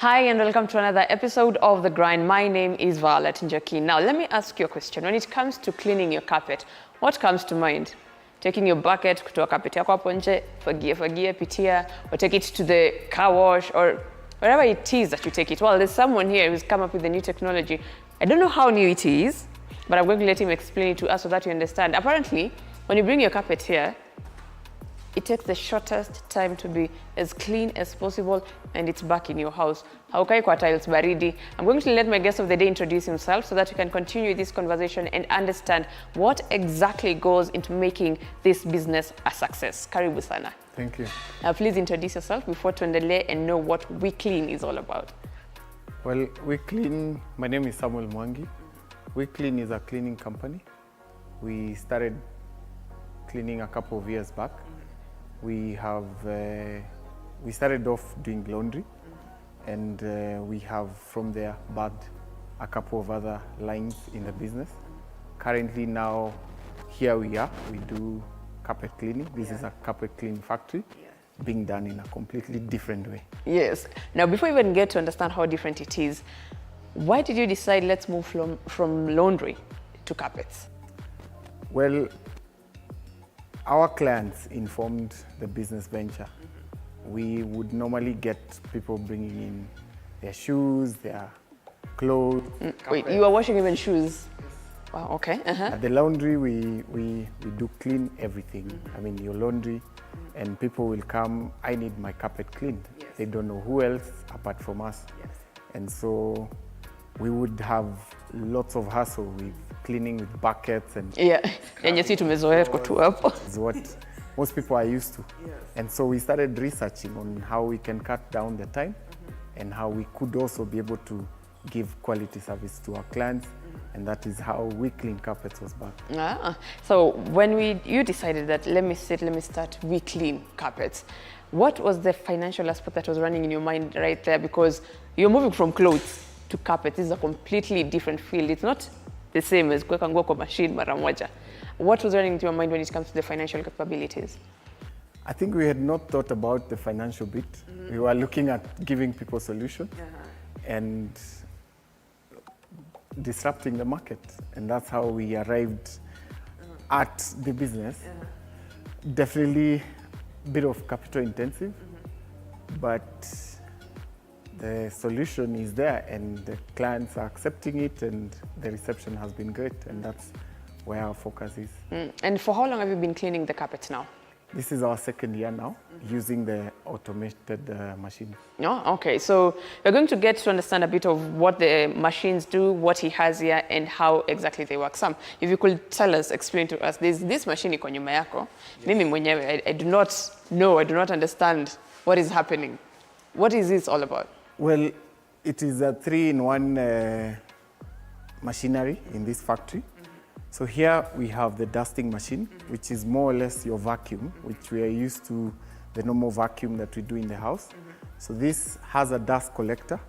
Hi and welcome to another episode of The Grind. My name is Violet Njoki. Now let me ask you a question. When it comes to cleaning your carpet, what comes to mind? Taking your bucket kutoa carpet yako hapo nje, fagia, pitia, or take it to the car wash or wherever it is that you take it. Well, there's someone here who's come up with a new technology. I don't know how new it is, but I'm going to let him explain it to us so that you understand. Apparently, when you bring your carpet here, it takes the shortest time to be as clean as possible and it's back in your house. Haukai kwa tiles baridi. I'm going to let my guest of the day introduce himself so that we can continue this conversation and understand what exactly goes into making this business a success. Karibu sana. Thank you. Now please introduce yourself before tuendelee and know what We Clean is all about. Well, We Clean, my name is Samuel Mwangi. We Clean is a cleaning company. We started cleaning a couple of years back. We started off doing laundry, and we have from there birthed a couple of other lines in the business. Currently now, here we are, we do carpet cleaning. This is a carpet cleaning factory being done in a completely different way. Yes. Now before we even get to understand how different it is, why did you decide let's move from laundry to carpets? Well, our clients informed the business venture. We would normally get people bringing in their shoes, their clothes. Wait, you are washing even shoes? Wow, okay. At the laundry, we do clean everything. I mean, your laundry, and people will come, I need my carpet cleaned. Yes. They don't know who else apart from us. Yes. And so we would have lots of hassle with cleaning with buckets and yenye si tumezoea tuko tu hapo. is what most people are used to. Yes. And so we started researching on how we can cut down the time and how we could also be able to give quality service to our clients. And that is how We Clean Carpets was born. So when you decided that let me start We Clean Carpets, what was the financial aspect that was running in your mind right there? Because you're moving from clothes to carpet. This is a completely different field. It's not the same as kuweka nguo kwa machine mara moja. What was running through your mind when it comes to the financial capabilities? I think we had not thought about the financial bit. We were looking at giving people solutions and disrupting the market. And that's how we arrived at the business. Definitely a bit of capital intensive, but the solution is there and the clients are accepting it and the reception has been great, and that's where our focus is. And for how long have you been cleaning the carpets now? This is our second year now, using the automated machine. Oh, okay. So we're going to get to understand a bit of what the machines do, what he has here, and how exactly they work. Sam, if you could tell us, explain to us, this machine iko nyuma yako. Mimi mwenyewe, I do not know, I do not understand what is happening. What is this all about? Well, it is a 3-in-1 machinery in this factory. So here we have the dusting machine, which is more or less your vacuum, which we are used to the normal vacuum that we do in the house. So this has a dust collector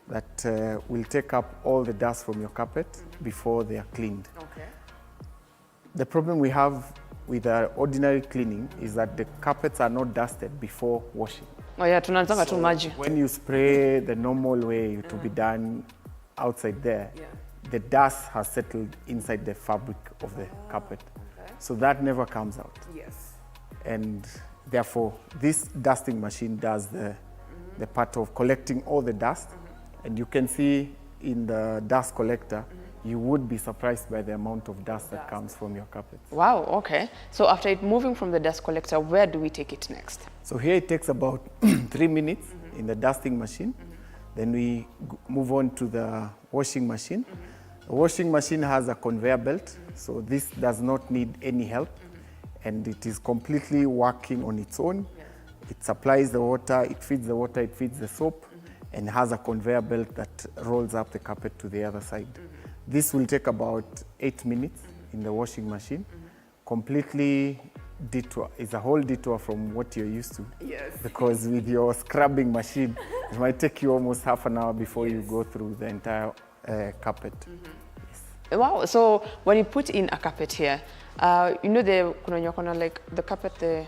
that will take up all the dust from your carpet before they are cleaned. Okay. The problem we have with our ordinary cleaning is that the carpets are not dusted before washing. Oh yeah, tunaanzanga tu maji. When you spray the normal way to be done outside there, the dust has settled inside the fabric of the carpet. Okay. So that never comes out. Yes. And therefore, this dusting machine does the part of collecting all the dust. And you can see in the dust collector, you would be surprised by the amount of dust that comes from your carpet. Wow, okay. So after it moving from the dust collector, where do we take it next? So here it takes about 3 minutes in the dusting machine. Then we move on to the washing machine. The washing machine has a conveyor belt, so this does not need any help, and it is completely working on its own. It supplies the water, it feeds the soap, and has a conveyor belt that rolls up the carpet to the other side. This will take about 8 minutes in the washing machine. Completely detour, it's a whole detour from what you're used to. Yes. Because with your scrubbing machine, it might take you almost half an hour before you go through the entire carpet. Yes. Wow, so when you put in a carpet here, you know kuna like the carpet,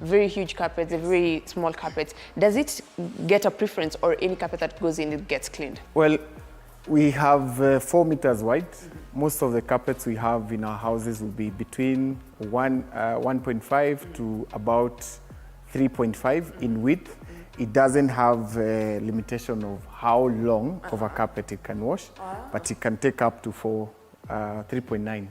very huge carpets, the very small carpets. Does it get a preference, or any carpet that goes in, it gets cleaned? Well, we have 4 meters wide. Most of the carpets we have in our houses will be between 1.5 to about 3.5 in width. It doesn't have a limitation of how long of a carpet it can wash, but it can take up to 3.9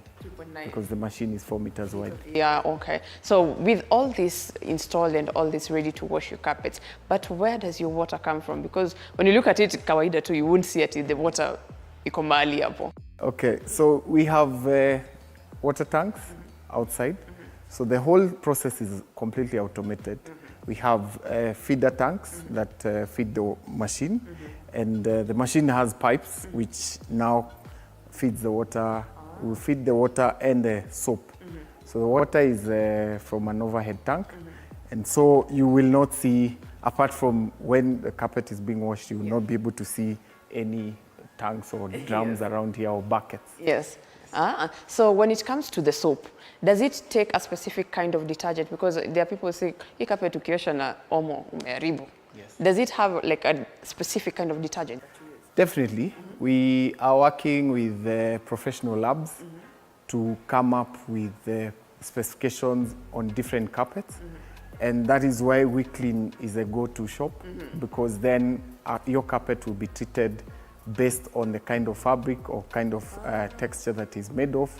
because the machine is 4 meters wide. Yeah, okay. So with all this installed and all this ready to wash your carpets, but where does your water come from? Because when you look at it, kawaida too, you won't see it in the water iko mahali hapo. Okay, so we have water tanks outside. So the whole process is completely automated. We have feeder tanks that feed the machine, and the machine has pipes which now feeds the water. We feed the water and the soap. So the water is from an overhead tank, and so you will not see, apart from when the carpet is being washed, you will not be able to see any tanks or drums around here or buckets. Yes. So when it comes to the soap, does it take a specific kind of detergent? Because there are people who say, hii carpet ukiosha na omo umeharibu. Yes. Does it have like a specific kind of detergent? Definitely. We are working with professional labs to come up with specifications on different carpets. And that is why We Clean is a go-to shop, because then your carpet will be treated based on the kind of fabric or kind of texture that is made of.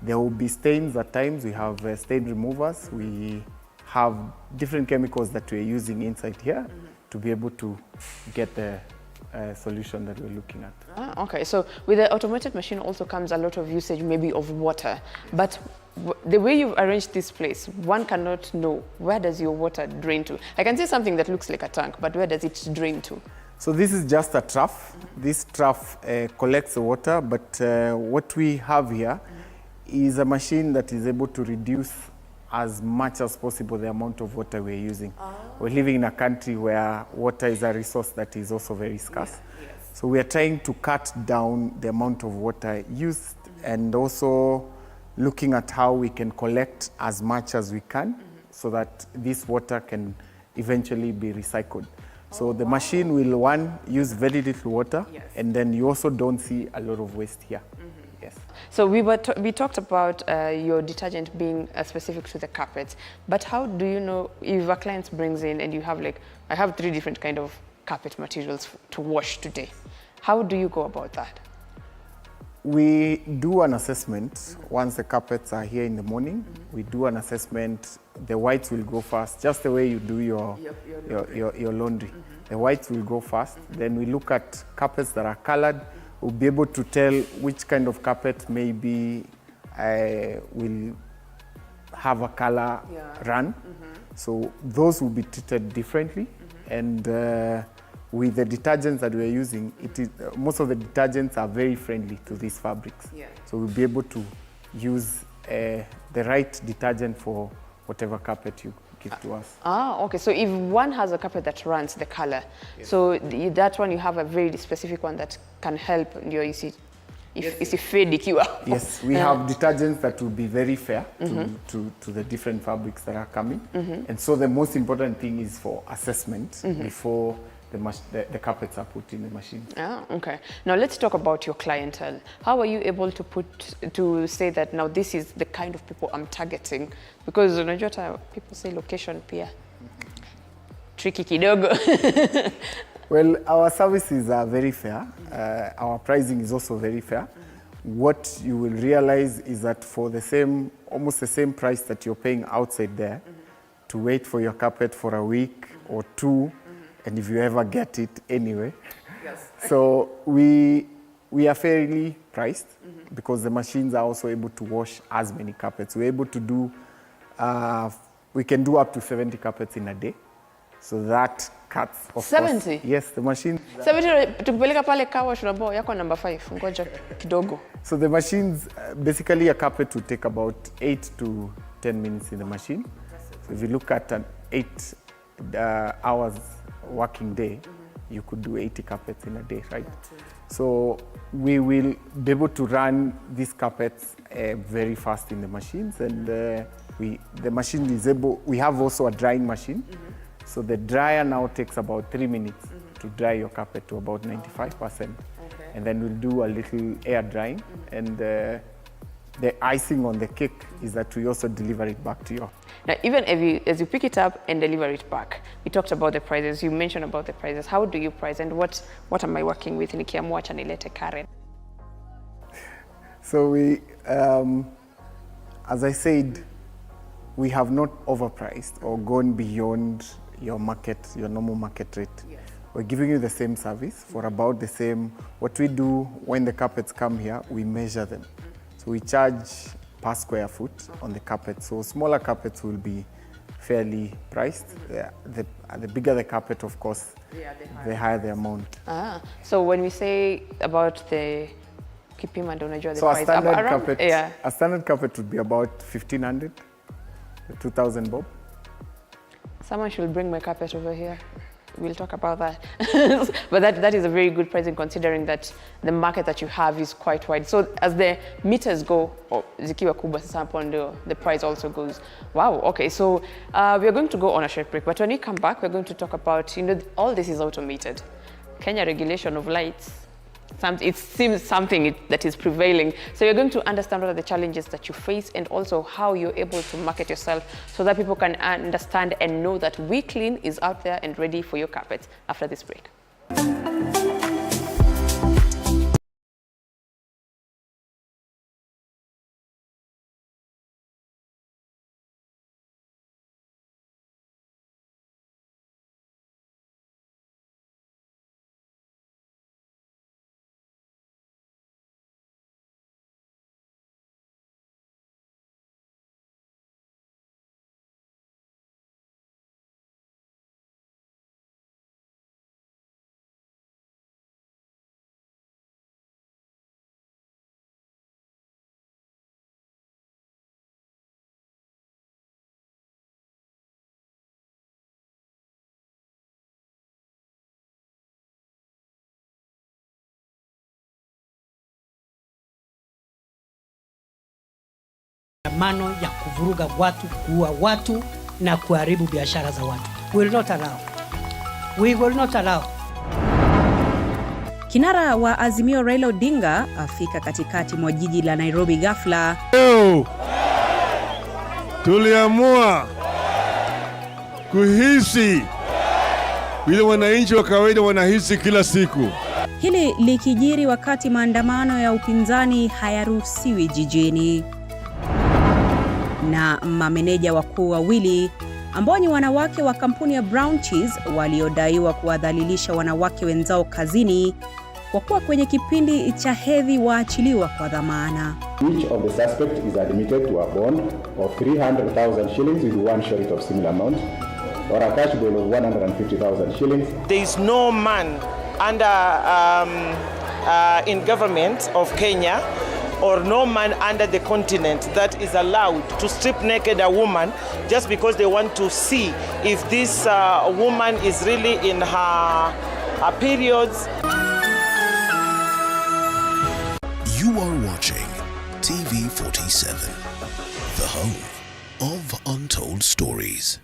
There will be stains at times. We have stain removers. We have different chemicals that we're using inside here to be able to get the solution that we're looking at. Okay, so with the automated machine also comes a lot of usage maybe of water. But the way you've arranged this place, one cannot know where does your water drain to. I can see something that looks like a tank, but where does it drain to? So this is just a trough. This trough collects the water, but what we have here is a machine that is able to reduce as much as possible the amount of water we're using. We're living in a country where water is a resource that is also very scarce. So we are trying to cut down the amount of water used and also looking at how we can collect as much as we can so that this water can eventually be recycled. So the machine will, one, use very little water, and then you also don't see a lot of waste here. Yes. So we talked about your detergent being specific to the carpets, but how do you know if a client brings in and you have like, I have 3 different kind of carpet materials to wash today. How do you go about that? We do an assessment once the carpets are here in the morning. We do an assessment. The whites will go first, just the way you do your laundry. The whites will go first. Then we look at carpets that are colored. We'll be able to tell which kind of carpet maybe will have a color run. So those will be treated differently. And with the detergents that we're using, most of the detergents are very friendly to these fabrics. So we'll be able to use the right detergent for whatever carpet you give to us. Okay. So if one has a carpet that runs the color, so that one you have a very specific one that can help your fade ikiwa. Yes, we have detergents that will be very fair to the different fabrics that are coming. And so the most important thing is for assessment before the carpets are put in the machine. Okay. Now let's talk about your clientele. How are you able to say that now this is the kind of people I'm targeting? Because unajua people say location pia tricky kidogo. Well, our services are very fair. Our pricing is also very fair. What you will realize is that for almost the same price that you're paying outside there, to wait for your carpet for a week or 2, and if you ever get it anyway. So we are fairly priced because the machines are also able to wash as many carpets. We're able to do, we can do up to 70 carpets in a day. So that cuts, of 70? course. Yes, the machine. 70 tukipeleka pale car wash unabo yako number 5. Ngoja kidogo. So the machines, basically a carpet will take about 8 to 10 minutes in the machine. So if you look at an 8 hours working day, you could do 80 carpets in a day, right? So we will be able to run these carpets very fast in the machines, and the machine is able, we have also a drying machine. So the dryer now takes about 3 minutes to dry your carpet to about 95%. And then we'll do a little air drying. And the icing on the cake is that we also deliver it back to you. Now, even as you pick it up and deliver it back, we talked about the prices. You mentioned about the prices. How do you price, and what am I working with? Nikiamua cha nilete Karen. So we, as I said, we have not overpriced or gone beyond your normal market rate. Yes. We're giving you the same service for about the same. What we do when the carpets come here, we measure them. So we charge per square foot on the carpet. So smaller carpets will be fairly priced. The bigger the carpet, of course, the higher the amount. So when we say about the kipima, don't know the so price. A standard carpet would be about 1,500, 2,000 bob. Someone should bring my carpet over here. We'll talk about that. But that is a very good pricing, considering that the market that you have is quite wide. So as the meters go, zikiwa kubwa sasa hapo ndio the price also goes. Wow, okay. So we are going to go on a short break. But when we come back, we're going to talk about, all this is automated. Kenya regulation of lights. It seems something that is prevailing. So you're going to understand what are the challenges that you face, and also how you're able to market yourself so that people can understand and know that We Clean is out there and ready for your carpets after this break. Mano ya kuvuruga watu, kuua watu na kuharibu biashara za watu. We will not allow. We will not allow. Kinara wa Azimio Raila Odinga afika katikati mwa jiji la Nairobi ghafla. Tuliamua kuhisi vile wananchi wa kawaida wanahisi kila siku. Hili likijiri wakati maandamano ya upinzani hayaruhusiwi jijini. Na mameneja wakuu wawili ambao ni wanawake wa kampuni ya Brown Cheese waliodaiwa kuwadhalilisha wanawake wenzao kazini kwa kuwa kwenye kipindi cha hedhi waachiliwa kwa dhamana. Each of the suspects is admitted to a bond of 300,000 shillings with one short of similar amount, or a cash bail of 150,000 shillings. There is no man in government of Kenya or no man under the continent that is allowed to strip naked a woman just because they want to see if this woman is really in her periods. You are watching TV47, the home of untold stories.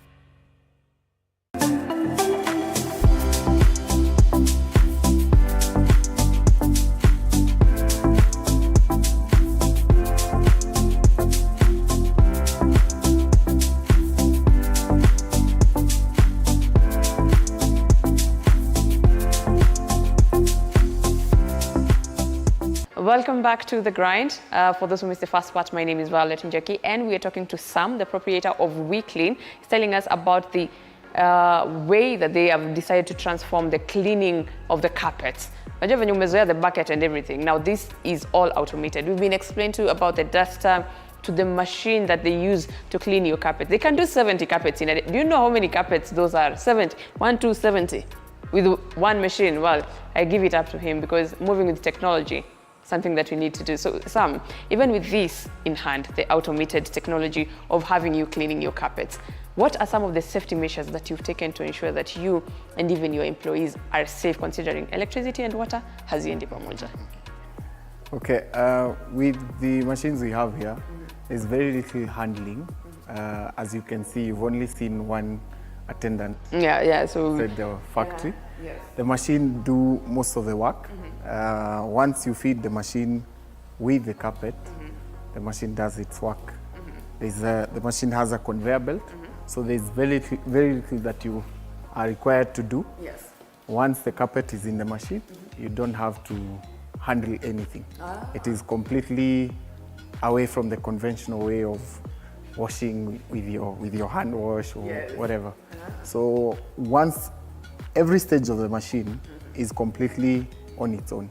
Welcome back to The Grind. For those who missed the first part, my name is Violet Njaki, and we are talking to Sam, the proprietor of We Clean. He's telling us about the way that they have decided to transform the cleaning of the carpets. The bucket and everything. Now this is all automated. We've been explained to you about the duster, to the machine that they use to clean your carpet. They can do 70 carpets in a day. Do you know how many carpets those are? 70. 70. With one machine. Well, I give it up to him, because moving with technology, something that we need to do. So Sam, even with this in hand, the automated technology of having you cleaning your carpets, what are some of the safety measures that you've taken to ensure that you and even your employees are safe, considering electricity and water haziendi pamoja? Okay, with the machines we have here, there's very little handling As you can see, you've only seen one attendant Yeah, so inside the factory. yes. The machine do most of the work. Once you feed the machine with the carpet, the machine does its work. The machine has a conveyor belt, so there's very little that you are required to do. Yes. Once the carpet is in the machine, you don't have to handle anything. It is completely away from the conventional way of washing with your hand wash or whatever. So once every stage of the machine is completely on its own,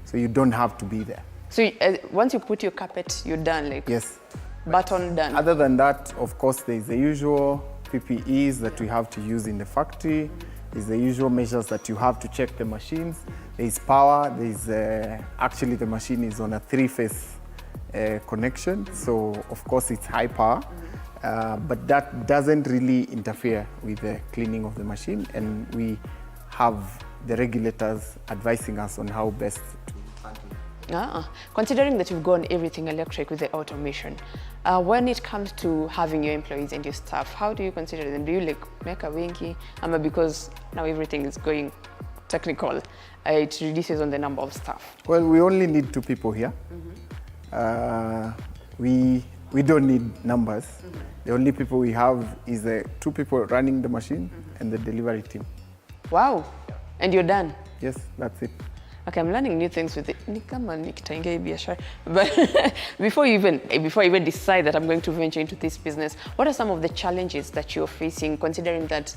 so you don't have to be there. So once you put your carpet, you're done, like Yes. button done. Other than that, of course, there's the usual PPEs that we have to use in the factory. There's the usual measures that you have to check the machines. There's power. There's actually the machine is on a 3-phase connection, so of course it's high power, but that doesn't really interfere with the cleaning of the machine, and we have the regulators advising us on how best to handle it. Considering that you've gone everything electric with the automation, when it comes to having your employees and your staff, how do you consider them? Do you like make a winky? Because now everything is going technical, it reduces on the number of staff. Well, we only need 2 people here. We don't need numbers. The only people we have is the 2 people running the machine and the delivery team. Wow, and you're done? Yes, that's it. Okay, I'm learning new things with it. But before you even decide that I'm going to venture into this business, what are some of the challenges that you're facing, considering that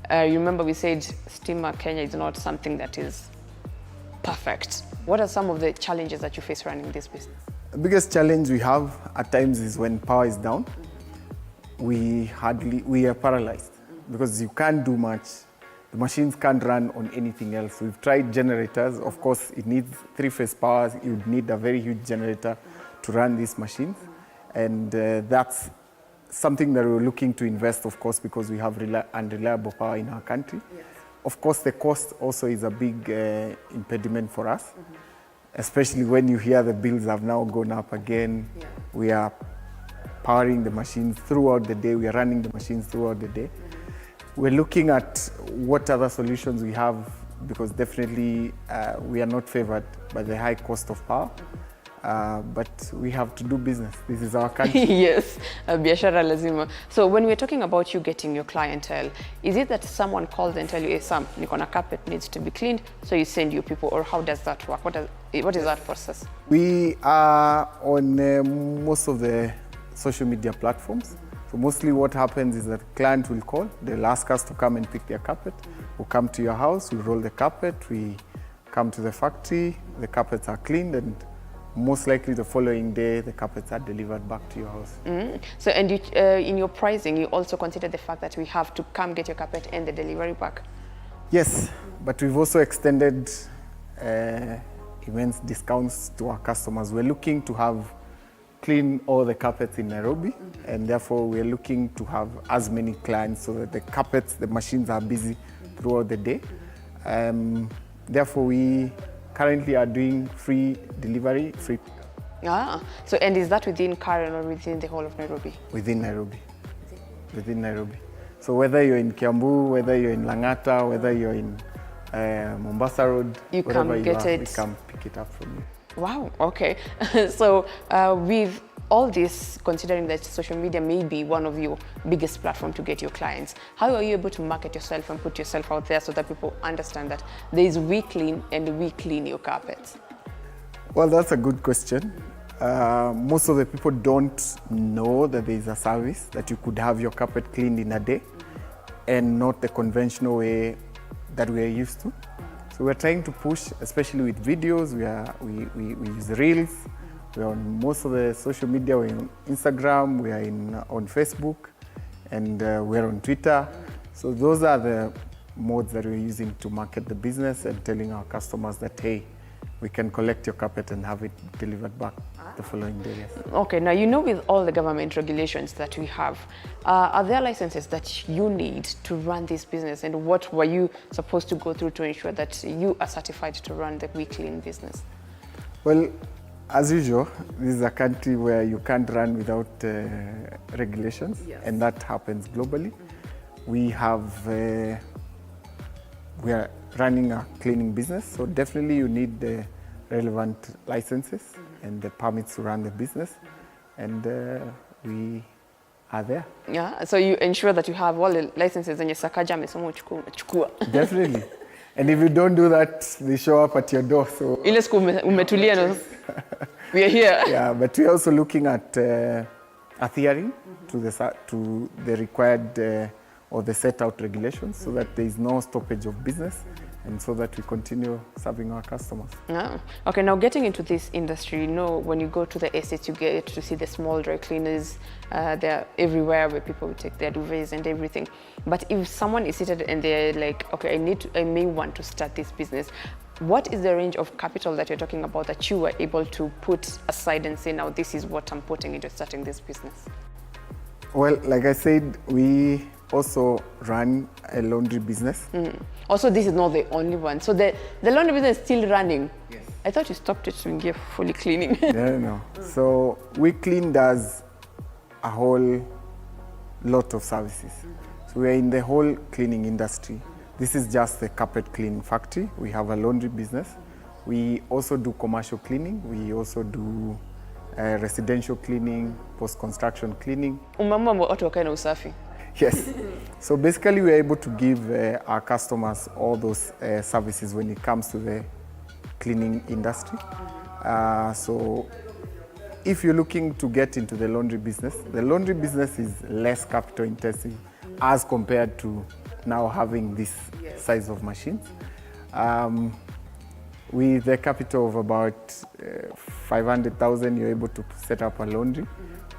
you remember we said Steamer Kenya is not something that is perfect. What are some of the challenges that you face running this business? The biggest challenge we have at times is when power is down, we are paralyzed because you can't do much. The machines can't run on anything else. We've tried generators. Of course, it needs 3-phase power. You need a very huge generator to run these machines. And that's something that we're looking to invest, of course, because we have unreliable power in our country. Yes. Of course, the cost also is a big impediment for us, especially when you hear the bills have now gone up again. Yeah. We are powering the machines throughout the day. We are running the machines throughout the day. We're looking at what other solutions we have, because definitely we are not favored by the high cost of power. But we have to do business. This is our country. Yes, biashara lazima. So when we're talking about you getting your clientele, is it that someone calls and tell you, hey Sam, Nikona carpet needs to be cleaned, so you send your people, or how does that work? What is that process? We are on most of the social media platforms. So mostly what happens is that the client will call, they'll ask us to come and pick their carpet. We'll come to your house, we roll the carpet, we come to the factory, the carpets are cleaned, and most likely the following day, the carpets are delivered back to your house. So, and you, in your pricing, you also consider the fact that we have to come get your carpet and the delivery back? Yes, but we've also extended immense discounts to our customers. We're looking to have clean all the carpets in Nairobi, and therefore we're looking to have as many clients so that the carpets, the machines are busy throughout the day. Therefore, we currently are doing free delivery, free pickup. So and is that within Karen or within the whole of Nairobi? Within Nairobi. Within Nairobi. So whether you're in Kiambu, whether you're in Langata, whether you're in Mombasa Road, you wherever come get it. We come pick it up from you. Wow, okay. So with all this, considering that social media may be one of your biggest platforms to get your clients, how are you able to market yourself and put yourself out there so that people understand that there is We Clean and we clean your carpets? Well, that's a good question. Most of the people don't know that there is a service that you could have your carpet cleaned in a day and not the conventional way that we are used to. So we're trying to push, especially with videos. We use Reels. We're on most of the social media. We're on Instagram. We are on Facebook, and we're on Twitter. So those are the modes that we're using to market the business and telling our customers that, hey, we can collect your carpet and have it delivered back the following day. Yes. Okay, now you know with all the government regulations that we have, are there licenses that you need to run this business, and what were you supposed to go through to ensure that you are certified to run the We Clean business? Well, As usual, this is a country where you can't run without regulations, and that happens globally. We are running a cleaning business, so definitely you need the relevant licenses and the permits to run the business, and we are there. Yeah, so you ensure that you have all the licenses and your sakaja amesoma uchukua. Definitely. And if you don't do that, they show up at your door. So Ile siku umetulia no. We are here. yeah, but we're also looking at adhering to the required or the set out regulations so that there is no stoppage of business and so that we continue serving our customers. Yeah. Okay, now getting into this industry, you know, when you go to the estates, you get to see the small dry cleaners. They're everywhere where people will take their duvets and everything. But if someone is seated and they're like, okay, I may want to start this business, what is the range of capital that you're talking about that you were able to put aside and say, now this is what I'm putting into starting this business? Well, like I said, we also run a laundry business. Also, this is not the only one. So the laundry business is still running. Yes. I thought you stopped it when you're fully cleaning. No. So We Clean does a whole lot of services. So we're in the whole cleaning industry. This is just the carpet cleaning factory. We have a laundry business. We also do commercial cleaning. We also do residential cleaning, post-construction cleaning. Umeamua watu wakae na usafi. Yes. So basically we're able to give our customers all those services when it comes to the cleaning industry. So if you're looking to get into the laundry business is less capital intensive as compared to now having this size of machines. With a capital of about 500,000, you're able to set up a laundry.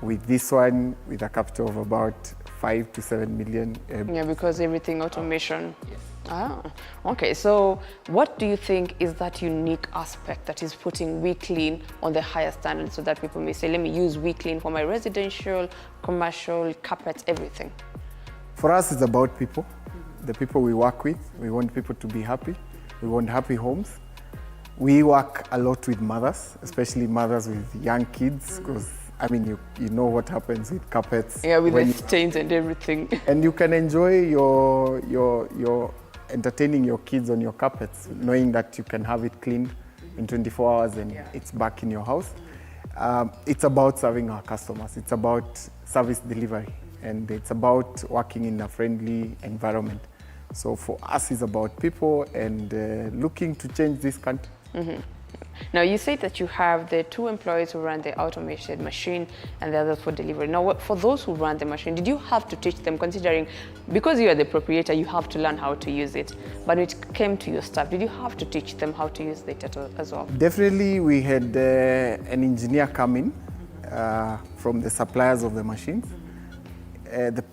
With this one, with a capital of about 5 to 7 million. Yeah, because everything automation. Yes. Ah, okay. So what do you think is that unique aspect that is putting We Clean on the higher standard so that people may say, let me use We Clean for my residential, commercial, carpets, everything? For us, it's about people. The people we work with. We want people to be happy. We want happy homes. We work a lot with mothers, especially mothers with young kids, because I mean, you know what happens with carpets. Yeah, with the stains and everything. And you can enjoy your entertaining your kids on your carpets, knowing that you can have it cleaned in 24 hours and it's back in your house. It's about serving our customers. It's about service delivery, and it's about working in a friendly environment. So for us, it's about people and looking to change this country. Mm-hmm. Now, you say that you have the 2 employees who run the automated machine and the others for delivery. Now, for those who run the machine, did you have to teach them, considering, because you are the proprietor, you have to learn how to use it. But when it came to your staff, did you have to teach them how to use it as well? Definitely, we had an engineer come in from the suppliers of the machines. The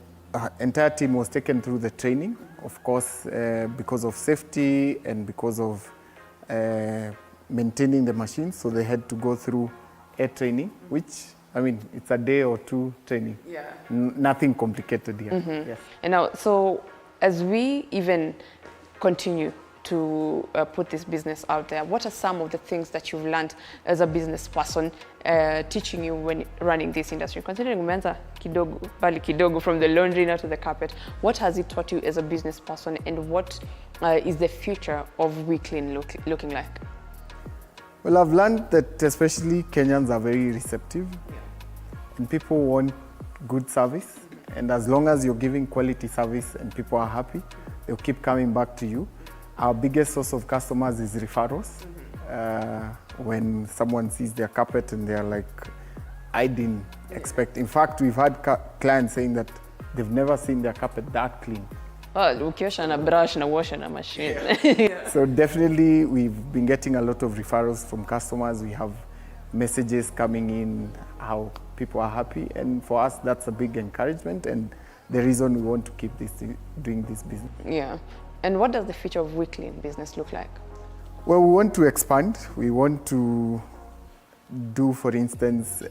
entire team was taken through the training, of course, because of safety and because of maintaining the machines, so they had to go through air training, which, I mean, it's a day or 2 training. Yeah. Nothing complicated here. Mm-hmm. Yes. And now, so as we even continue to put this business out there, what are some of the things that you've learned as a business person teaching you when running this industry? Considering umeanza kidogo, bali kidogo, from the laundry now to the carpet, what has it taught you as a business person, and what is the future of We Clean looking like? Well, I've learned that especially Kenyans are very receptive, and people want good service. And as long as you're giving quality service and people are happy, they'll keep coming back to you. Our biggest source of customers is referrals. When someone sees their carpet and they're like, I didn't expect. In fact, we've had clients saying that they've never seen their carpet that clean. Oh, ukiosha na brush na wash na machine. Yeah. So definitely we've been getting a lot of referrals from customers. We have messages coming in how people are happy, and for us that's a big encouragement and the reason we want to keep doing this business. Yeah. And what does the future of We Clean business look like? Well, we want to expand. We want to do, for instance,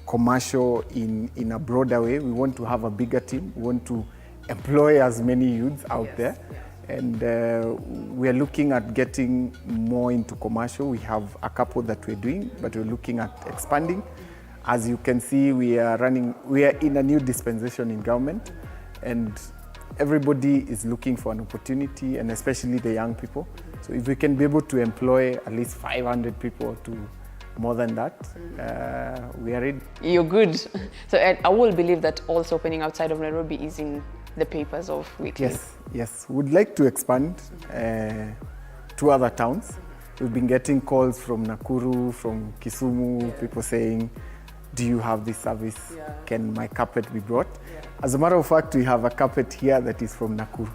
commercial in a broader way. We want to have a bigger team. We want to employ as many youths out there. and we are looking at getting more into commercial. We have a couple that we're doing, but we're looking at expanding. As you can see, we are in a new dispensation in government, and everybody is looking for an opportunity, and especially the young people. So if we can be able to employ at least 500 people to more than that, we are in. You're good. So I will believe that also opening outside of Nairobi is in the papers of weekly. Yes. We'd like to expand to other towns. We've been getting calls from Nakuru, from Kisumu, people saying, do you have this service? Can my carpet be brought? As a matter of fact, we have a carpet here that is from Nakuru.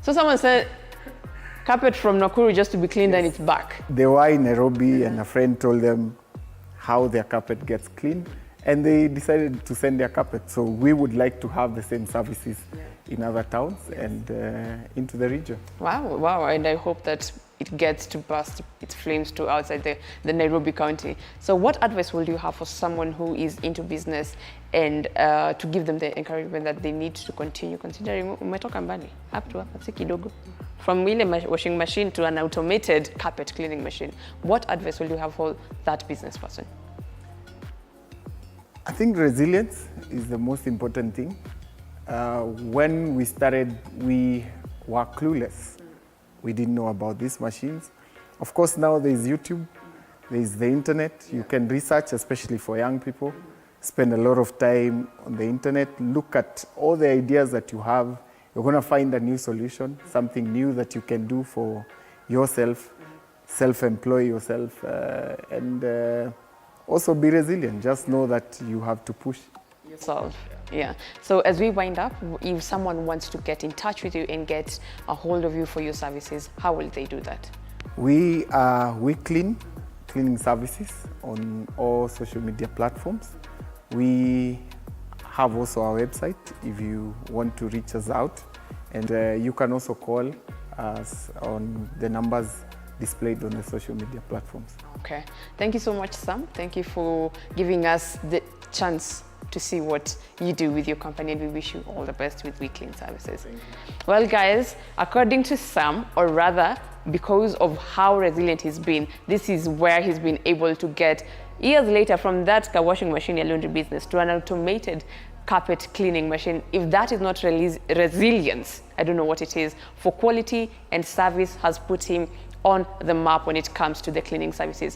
So someone said, carpet from Nakuru just to be cleaned and it's back. They were in Nairobi and a friend told them how their carpet gets cleaned, and they decided to send their carpet. So we would like to have the same services in other towns and into the region. Wow, and I hope that it gets to burst its flames to outside the Nairobi County. So what advice will you have for someone who is into business and to give them the encouragement that they need to continue, considering umetoka mbali up to hapa si kidogo, from ile washing machine to an automated carpet cleaning machine? What advice will you have for that business person? I think resilience is the most important thing. When we started, we were clueless. We didn't know about these machines. Of course, now there's YouTube, there's the internet. You can research, especially for young people. Spend a lot of time on the internet. Look at all the ideas that you have. You're going to find a new solution, something new that you can do for yourself, self-employ yourself, and also be resilient. Just know that you have to push yourself. Yeah. So as we wind up, if someone wants to get in touch with you and get a hold of you for your services, how will they do that? We cleaning services on all social media platforms. We have also our website if you want to reach us out, and you can also call us on the numbers displayed on the social media platforms. Okay. Thank you so much, Sam. Thank you for giving us the chance to see what you do with your company, and we wish you all the best with WeClean services. Well, guys, according to Sam, or rather because of how resilient he's been, this is where he's been able to get years later from that car washing machine and laundry business to an automated carpet cleaning machine. If that is not resilience, I don't know what it is. For quality and service has put him on the map when it comes to the cleaning services.